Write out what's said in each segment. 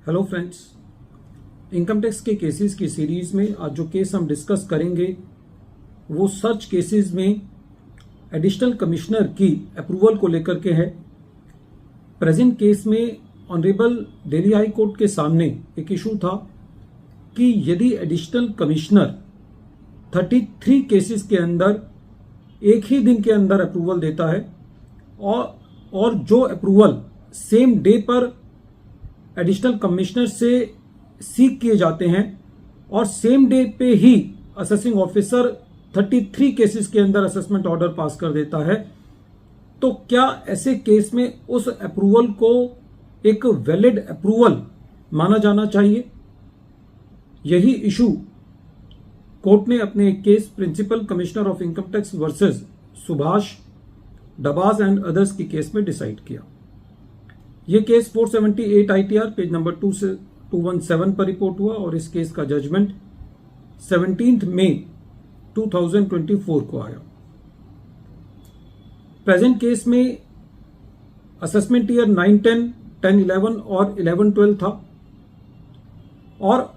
Hello friends, income tax के cases की series में आज जो केस हम डिस्कस करेंगे वो सर्च केसेस में एडिशनल कमिश्नर की अप्रूवल को लेकर के है। प्रेजेंट केस में ऑनरेबल दिल्ली हाई कोर्ट के सामने एक इशू था कि यदि एडिशनल कमिश्नर 33 केसेस के अंदर एक ही दिन के अंदर अप्रूवल देता है और जो अप्रूवल सेम डे पर एडिशनल कमिश्नर से सीक किए जाते हैं और सेम डे पे ही असेसिंग ऑफिसर 33 केसेस के अंदर असेसमेंट ऑर्डर पास कर देता है, तो क्या ऐसे केस में उस अप्रूवल को एक वैलिड अप्रूवल माना जाना चाहिए? यही इशू कोर्ट ने अपने case principal commissioner of income tax versus Subhash Dabas and others की केस में डिसाइड किया। यह केस 478 ITR पेज नंबर 217 पर रिपोर्ट हुआ और इस केस का जजमेंट 17 मई 2024 को आया। प्रेजेंट केस में असेसमेंट ईयर 9, 10, 10, 11 और 11, 12 था और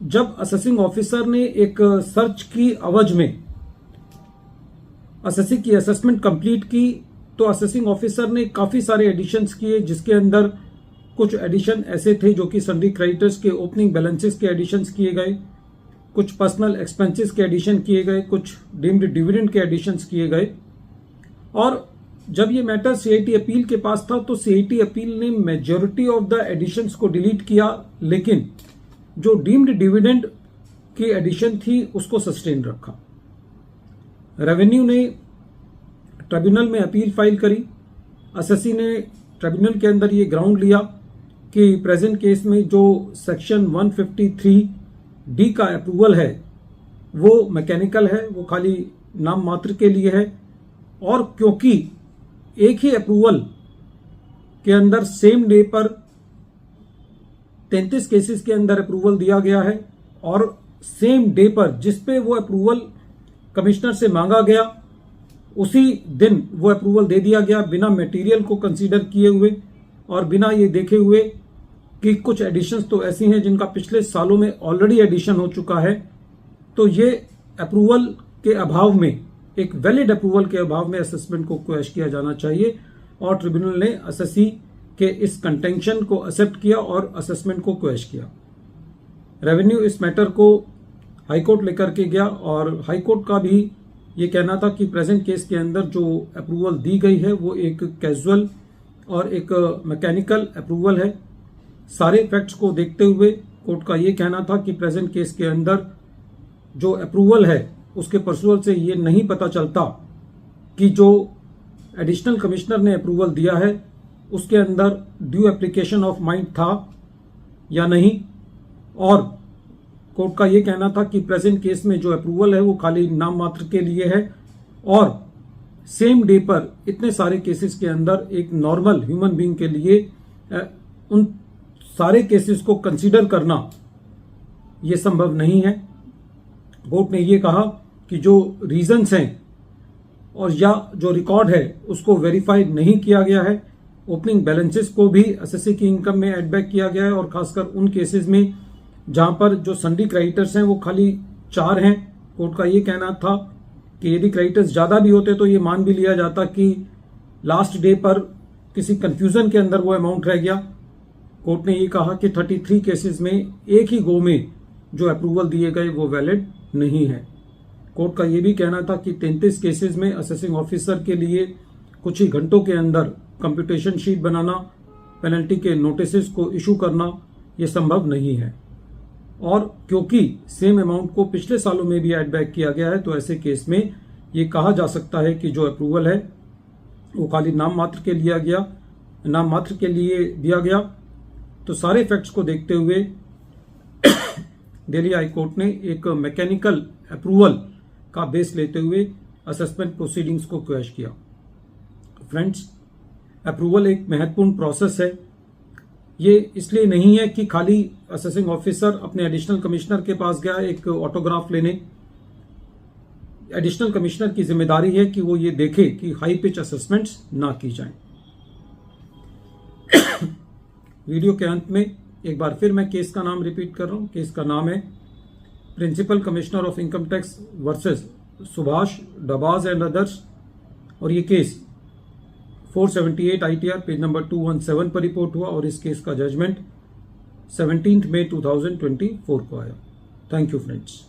जब असेसिंग ऑफिसर ने एक सर्च की अवज में असेसिंग की असेसमेंट कंप्लीट की तो असेसिंग ऑफिसर ने काफी सारे एडिशंस किए, जिसके अंदर कुछ एडिशन ऐसे थे जो कि सन्ड्री क्रेडिटर्स के ओपनिंग बैलेंसेस के एडिशंस किए गए, कुछ पर्सनल एक्सपेंसेस के एडिशन किए गए, कुछ डीम्ड डिविडेंड के एडिशंस किए गए। और जब ये मैटर CIT अपील के पास था तो CIT अपील ने मेजॉरिटी ऑफ द एडिशंस को डिलीट किया, लेकिन जो डीम्ड डिविडेंड की एडिशन थी उसको सस्टेन रखा। रेवेन्यू ने ट्रिब्यूनल में अपील फाइल करी। असेसी ने ट्रिब्यूनल के अंदर ये ग्राउंड लिया कि प्रेजेंट केस में जो सेक्शन 153D का अप्रूवल है वो मैकेनिकल है, वो खाली नाम मात्र के लिए है, और क्योंकि एक ही अप्रूवल के अंदर सेम डे पर 33 केसेस के अंदर अप्रूवल दिया गया है और सेम डे पर जिस पे वो अप्रूवल कमिश्नर से मांगा गया उसी दिन वो अप्रूवल दे दिया गया, बिना मटेरियल को कंसीडर किए हुए और बिना ये देखे हुए कि कुछ एडिशंस तो ऐसी हैं जिनका पिछले सालों में ऑलरेडी एडिशन हो चुका है। तो ये अप्रूवल के अभाव में, एक वैलिड अप्रूवल के अभाव में असेसमेंट को क्वेश किया जाना चाहिए और ट्रिब्यूनल ने असेसी के इस कंटेंशन को एक्सेप्ट किया और असेसमेंट को क्वेश किया। रेवेन्यू इस मैटर को हाईकोर्ट लेकर के गया और हाईकोर्ट का भी ये कहना था कि प्रेजेंट केस के अंदर जो अप्रूवल दी गई है वो एक कैजुअल और एक मैकेनिकल अप्रूवल है। सारे फैक्ट्स को देखते हुए कोर्ट का ये कहना था कि प्रेजेंट केस के अंदर जो अप्रूवल है उसके पर्सुअल से ये नहीं पता चलता कि जो एडिशनल कमिश्नर ने अप्रूवल दिया है उसके अंदर ड्यू एप्लीकेशन ऑफ माइंड था या नहीं। और कोर्ट का यह कहना था कि प्रेजेंट केस में जो अप्रूवल है वो खाली नाम मात्र के लिए है और सेम डे पर इतने सारे केसेस के अंदर एक नॉर्मल ह्यूमन बीइंग के लिए उन सारे केसेस को कंसीडर करना ये संभव नहीं है। कोर्ट ने ये कहा कि जो रीजंस हैं और या जो रिकॉर्ड है उसको वेरीफाइड नहीं किया गया है। ओपनिंग बैलेंसेस को भी असेसी की इनकम में एड बैक किया गया है और खासकर उन केसेस में जहां पर जो सन्ड्री क्रेडिटर्स हैं वो खाली 4 हैं। कोर्ट का ये कहना था कि यदि क्रेडिटर्स ज्यादा भी होते तो ये मान भी लिया जाता कि लास्ट डे पर किसी कंफ्यूजन के अंदर वो अमाउंट रह गया। कोर्ट ने ये कहा कि 33 केसेस में एक ही गो में जो अप्रूवल दिए गए वो वैलिड नहीं है। कोर्ट का ये भी कहना था कि 33 केसेस में असेसिंग ऑफिसर के लिए कुछ ही घंटों के अंदर कंप्यूटेशन शीट बनाना, पेनल्टी के नोटिस को इशू करना ये संभव नहीं है। और क्योंकि सेम अमाउंट को पिछले सालों में भी एड बैक किया गया है तो ऐसे केस में ये कहा जा सकता है कि जो अप्रूवल है वो खाली नाम मात्र के लिए दिया गया। तो सारे फैक्ट्स को देखते हुए दिल्ली हाई कोर्ट ने एक मैकेनिकल अप्रूवल का बेस लेते हुए असेसमेंट प्रोसीडिंग्स को क्वेश किया। फ्रेंड्स, अप्रूवल एक महत्वपूर्ण प्रोसेस है। ये इसलिए नहीं है कि खाली असेसिंग ऑफिसर अपने एडिशनल कमिश्नर के पास गया एक ऑटोग्राफ लेने। एडिशनल कमिश्नर की जिम्मेदारी है कि वो ये देखे कि हाई पिच असेसमेंट्स ना की जाएं। वीडियो के अंत में एक बार फिर मैं केस का नाम रिपीट कर रहा हूं। केस का नाम है principal commissioner of income tax versus Subhash Dabas and others, और ये केस 478 ITR पेज नंबर 217 पर रिपोर्ट हुआ और इस केस का जजमेंट 17 मई 2024 को आया। Thank you friends.